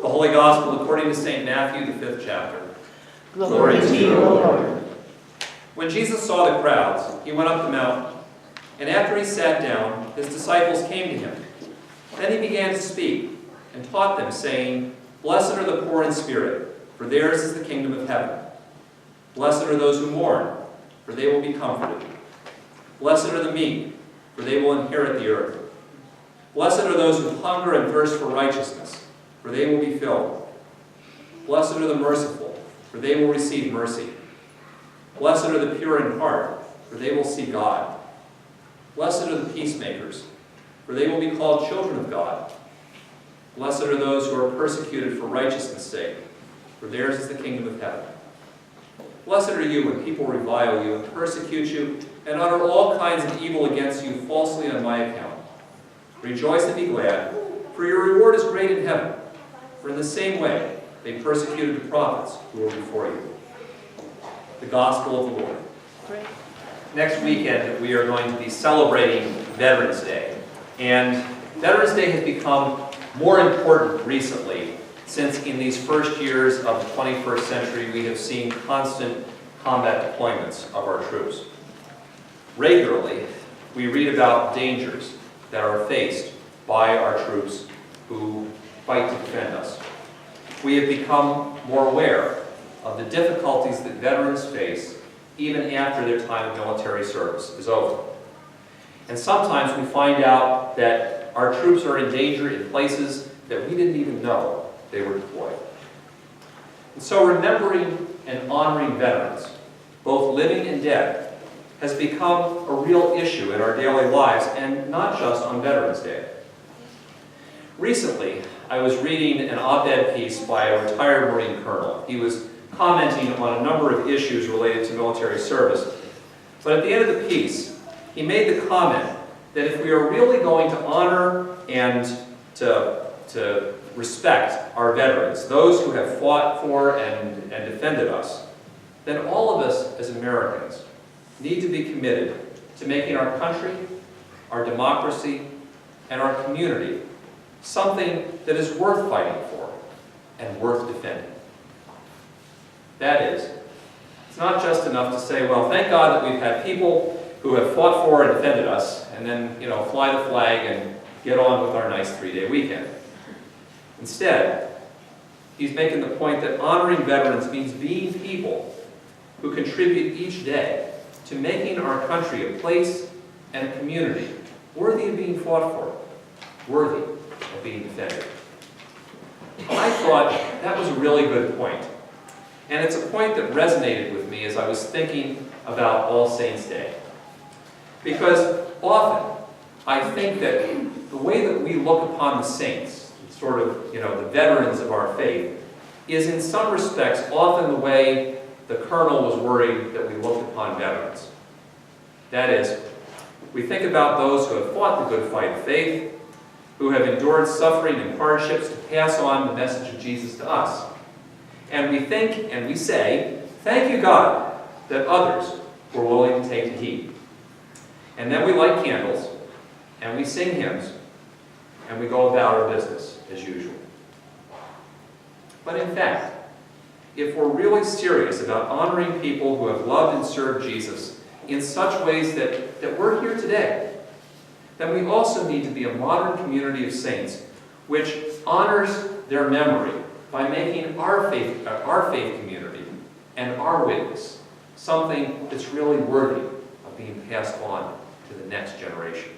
The Holy Gospel according to St. Matthew, the 5th chapter. Glory to you, O Lord. When Jesus saw the crowds, he went up the mountain, and after he sat down, his disciples came to him. Then he began to speak, and taught them, saying, Blessed are the poor in spirit, for theirs is the kingdom of heaven. Blessed are those who mourn, for they will be comforted. Blessed are the meek, for they will inherit the earth. Blessed are those who hunger and thirst for righteousness, for they will be filled. Blessed are the merciful, for they will receive mercy. Blessed are the pure in heart, for they will see God. Blessed are the peacemakers, for they will be called children of God. Blessed are those who are persecuted for righteousness' sake, for theirs is the kingdom of heaven. Blessed are you when people revile you and persecute you and utter all kinds of evil against you falsely on my account. Rejoice and be glad, for your reward is great in heaven. For in the same way they persecuted the prophets who were before you. The Gospel of the Lord. Next weekend we are going to be celebrating Veterans Day. And Veterans Day has become more important recently, since in these first years of the 21st century we have seen constant combat deployments of our troops. Regularly, we read about dangers that are faced by our troops who fight to defend us. We have become more aware of the difficulties that veterans face even after their time of military service is over. And sometimes we find out that our troops are in danger in places that we didn't even know they were deployed. And so remembering and honoring veterans, both living and dead, has become a real issue in our daily lives, and not just on Veterans Day. Recently, I was reading an op-ed piece by a retired Marine colonel. He was commenting on a number of issues related to military service. But at the end of the piece, he made the comment that if we are really going to honor and to respect our veterans, those who have fought for and defended us, then all of us as Americans need to be committed to making our country, our democracy, and our community something that is worth fighting for and worth defending. That is, it's not just enough to say, well, thank God that we've had people who have fought for and defended us, and then, fly the flag and get on with our nice 3-day weekend. Instead, he's making the point that honoring veterans means being people who contribute each day to making our country a place and a community worthy of being fought for, worthy of being defended. I thought that was a really good point. And it's a point that resonated with me as I was thinking about All Saints' Day. Because often, I think that the way that we look upon the saints, sort of, the veterans of our faith, is in some respects often the way the colonel was worried that we looked upon veterans. That is, we think about those who have fought the good fight of faith, who have endured suffering and hardships to pass on the message of Jesus to us. And we think and we say, thank you, God, that others were willing to take the heat. And then we light candles, and we sing hymns, and we go about our business as usual. But in fact, if we're really serious about honoring people who have loved and served Jesus in such ways that we're here today, then we also need to be a modern community of saints which honors their memory by making our faith community and our witness something that's really worthy of being passed on to the next generation.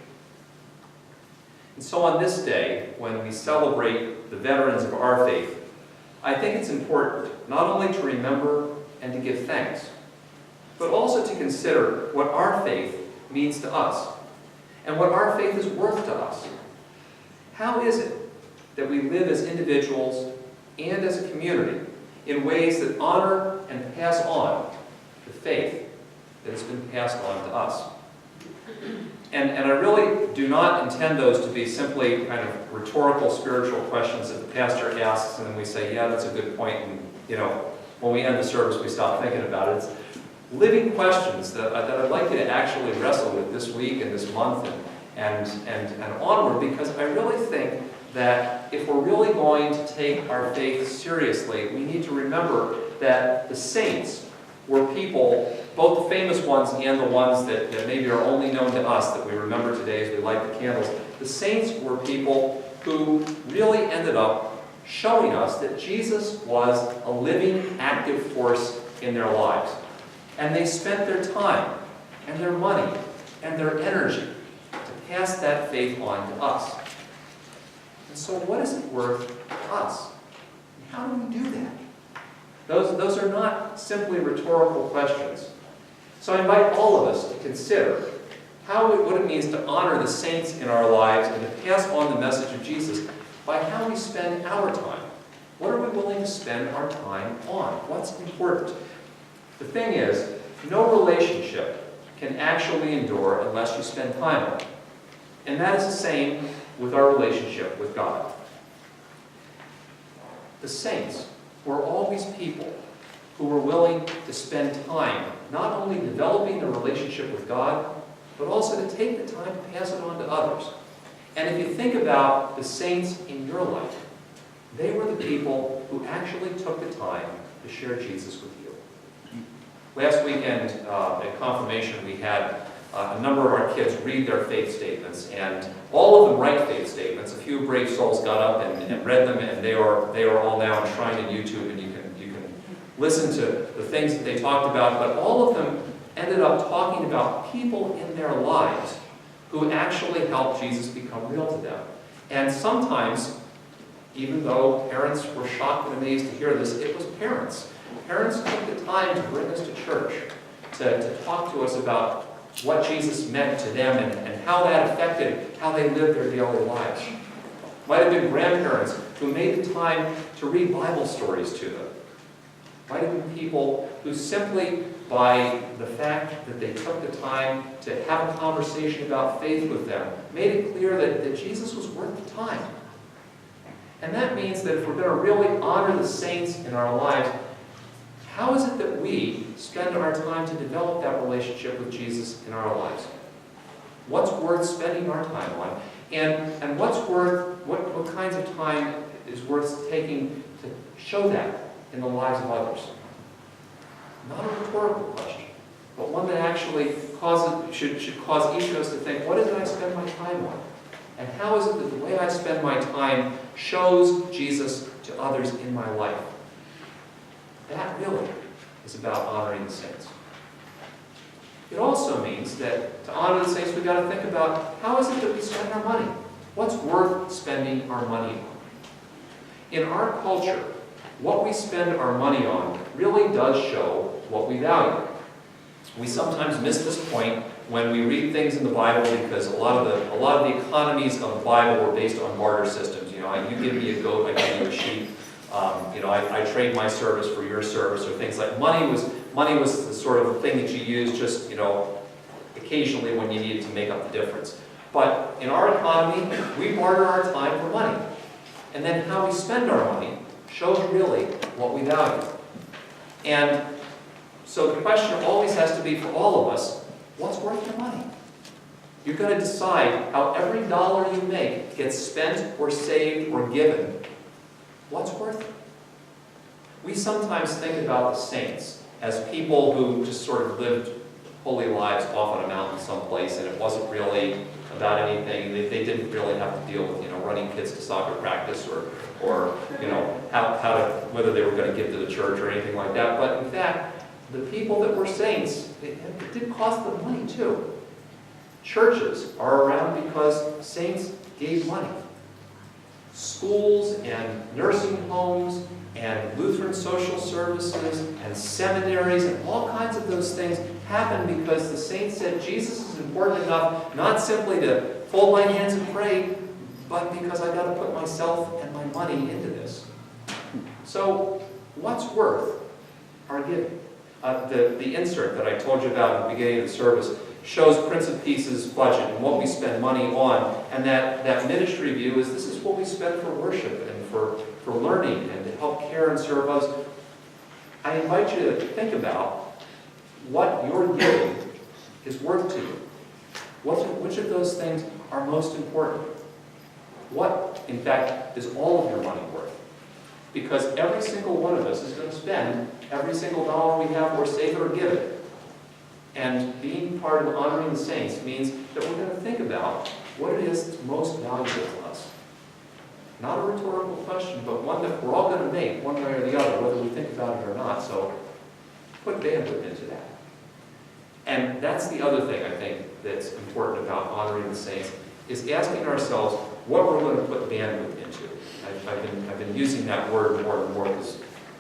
And so on this day, when we celebrate the veterans of our faith, I think it's important not only to remember and to give thanks, but also to consider what our faith means to us and what our faith is worth to us. How is it that we live as individuals and as a community in ways that honor and pass on the faith that has been passed on to us? And I really do not intend those to be simply kind of rhetorical spiritual questions that the pastor asks and then we say, yeah, that's a good point, and when we end the service we stop thinking about it. It's living questions that I'd like you to actually wrestle with this week and this month and onward, because I really think that if we're really going to take our faith seriously, we need to remember that the saints were people, both the famous ones and the ones that maybe are only known to us, that we remember today as we light the candles. The saints were people who really ended up showing us that Jesus was a living, active force in their lives. And they spent their time and their money and their energy to pass that faith on to us. And so what is it worth to us? And how do we do that? Those are not simply rhetorical questions. So I invite all of us to consider what it means to honor the saints in our lives and to pass on the message of Jesus by how we spend our time. What are we willing to spend our time on? What's important? The thing is, no relationship can actually endure unless you spend time on it. And that is the same with our relationship with God. The saints were always people who were willing to spend time not only developing a relationship with God, but also to take the time to pass it on to others. And if you think about the saints in your life, they were the people who actually took the time to share Jesus with you. Last weekend at confirmation, we had a number of our kids read their faith statements, and all of them write faith statements. A few brave souls got up and read them, and they are all now enshrined in YouTube, and you can listen to the things that they talked about. But all of them ended up talking about people in their lives who actually helped Jesus become real to them. And sometimes, even though parents were shocked and amazed to hear this, it was parents. Parents took the time to bring us to church, to talk to us about what Jesus meant to them and how that affected how they lived their daily lives. Might have been grandparents who made the time to read Bible stories to them. Might have been people who simply, by the fact that they took the time to have a conversation about faith with them, made it clear that Jesus was worth the time. And that means that if we're going to really honor the saints in our lives, how is it that we spend our time to develop that relationship with Jesus in our lives? What's worth spending our time on? And what kinds of time is worth taking to show that in the lives of others? Not a rhetorical question, but one that actually should cause each of us to think, what is it I spend my time on? And how is it that the way I spend my time shows Jesus to others in my life? That really is about honoring the saints. It also means that to honor the saints, we've got to think about how is it that we spend our money? What's worth spending our money on? In our culture, what we spend our money on really does show what we value. We sometimes miss this point when we read things in the Bible because a lot of the economies of the Bible were based on barter systems. You know, you give me a goat, I give you a sheep. I trade my service for your service, or things like money was the sort of thing that you used just occasionally when you needed to make up the difference. But in our economy, we barter our time for money, and then how we spend our money shows really what we value. And so the question always has to be for all of us, what's worth your money? You're going to decide how every dollar you make gets spent or saved or given. What's worth it? We sometimes think about the saints as people who just sort of lived holy lives off on a mountain someplace, and it wasn't really about anything. They didn't really have to deal with running kids to soccer practice or whether they were going to give to the church or anything like that. But in fact, the people that were saints, it did cost them money too. Churches are around because saints gave money. Schools and nursing homes and Lutheran social services and seminaries and all kinds of those things happen because the saints said Jesus is important enough not simply to fold my hands and pray, but because I've got to put myself and my money into this. So what's worth our giving? The insert that I told you about at the beginning of the service shows Prince of Peace's budget and what we spend money on, and that ministry view is this is what we spend for worship and for learning and to help care and serve us. I invite you to think about what your giving is worth to you. Which of those things are most important? what, in fact, is all of your money worth? Because every single one of us is going to spend every single dollar we have, or save it or give it. And being part of honoring the saints means that we're going to think about what it is that's most valuable to us. Not a rhetorical question, but one that we're all going to make one way or the other, whether we think about it or not. So put bandwidth into that. And that's the other thing I think that's important about honoring the saints, is asking ourselves what we're going to put bandwidth into. I've been using that word more and more because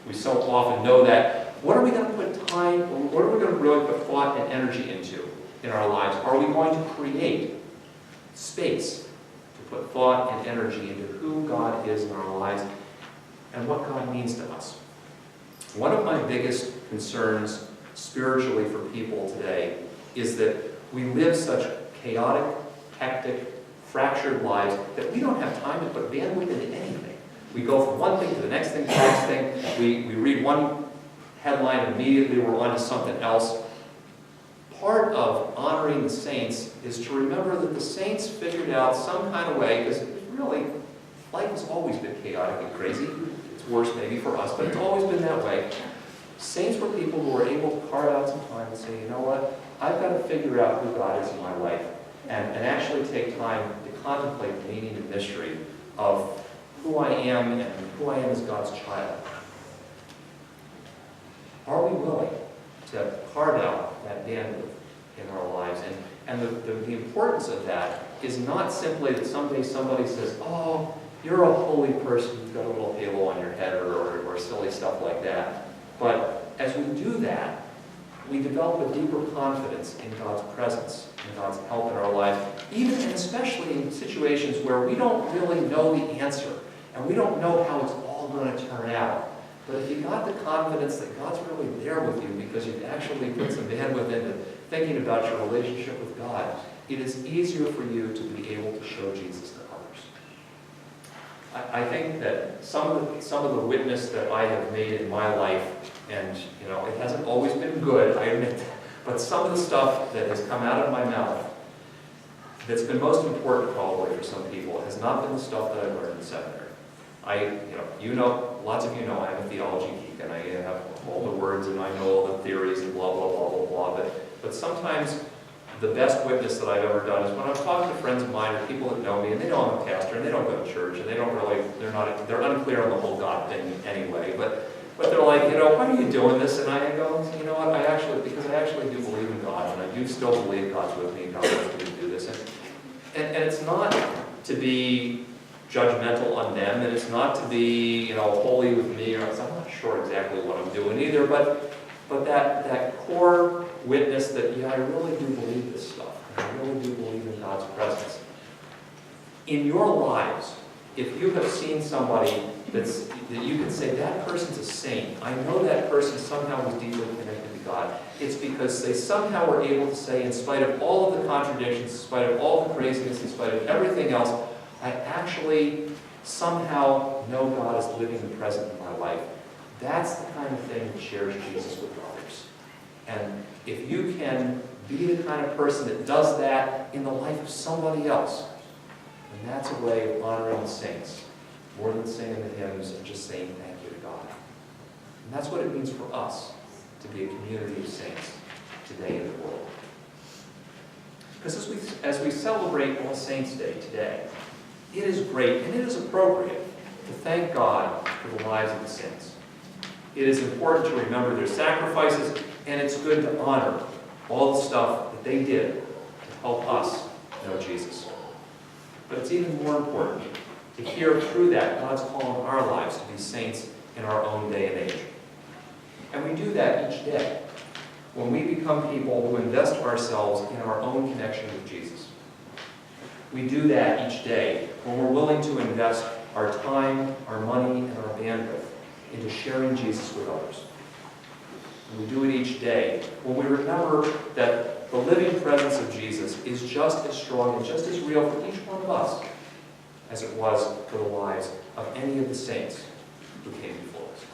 we so often know that. What are we going to put time, or what are we going to really put thought and energy into in our lives? Are we going to create space to put thought and energy into who God is in our lives and what God means to us? One of my biggest concerns spiritually for people today is that we live such chaotic, hectic, fractured lives that we don't have time to put bandwidth into anything. We go from one thing to the next thing to the next thing. We read one headline and immediately we're on to something else. Part of honoring the saints is to remember that the saints figured out some kind of way, because really, life has always been chaotic and crazy. It's worse maybe for us, but it's always been that way. Saints were people who were able to carve out some time and say, you know what, I've got to figure out who God is in my life, and actually take time to contemplate the meaning and mystery of who I am and who I am as God's child. Are we willing to carve out that bandwidth in our lives? And the importance of that is not simply that someday somebody says, oh, you're a holy person, you've got a little halo on your head, or silly stuff like that. But as we do that, we develop a deeper confidence in God's presence and God's help in our lives, even and especially in situations where we don't really know the answer and we don't know how it's all going to turn out. But if you got the confidence that God's really there with you because you've actually put some bandwidth into thinking about your relationship with God, it is easier for you to be able to show Jesus to others. I think that some of the witness that I have made in my life, and it hasn't always been good, I admit that, but some of the stuff that has come out of my mouth that's been most important probably for some people has not been the stuff that I learned in seminary. Lots of you know I'm a theology geek, and I have all the words, and I know all the theories, and blah, blah, blah, blah, blah. But sometimes the best witness that I've ever done is when I've talked to friends of mine or people that know me, and they know I'm a pastor, and they don't go to church, and they're unclear on the whole God thing anyway. But they're like, why are you doing this? And I go, you know what? Because I actually do believe in God, and I do still believe God's with me, and God wants me to do this. And it's not to be judgmental on them, and it's not to be, holy with me, or I'm not sure exactly what I'm doing either, but that core witness that, I really do believe this stuff, and I really do believe in God's presence. In your lives, if you have seen somebody that you can say, that person's a saint, I know that person somehow was deeply connected to God, it's because they somehow were able to say, in spite of all of the contradictions, in spite of all the craziness, in spite of everything else, I actually somehow know God is living and present in my life. That's the kind of thing that shares Jesus with others. And if you can be the kind of person that does that in the life of somebody else, then that's a way of honoring the saints, more than singing the hymns and just saying thank you to God. And that's what it means for us to be a community of saints today in the world. Because as we celebrate All Saints' Day today, it is great and it is appropriate to thank God for the lives of the saints. It is important to remember their sacrifices, and it's good to honor all the stuff that they did to help us know Jesus. But it's even more important to hear through that God's call in our lives to be saints in our own day and age. And we do that each day when we become people who invest ourselves in our own connection with Jesus. We do that each day when we're willing to invest our time, our money, and our bandwidth into sharing Jesus with others. And we do it each day when we remember that the living presence of Jesus is just as strong and just as real for each one of us as it was for the lives of any of the saints who came before us.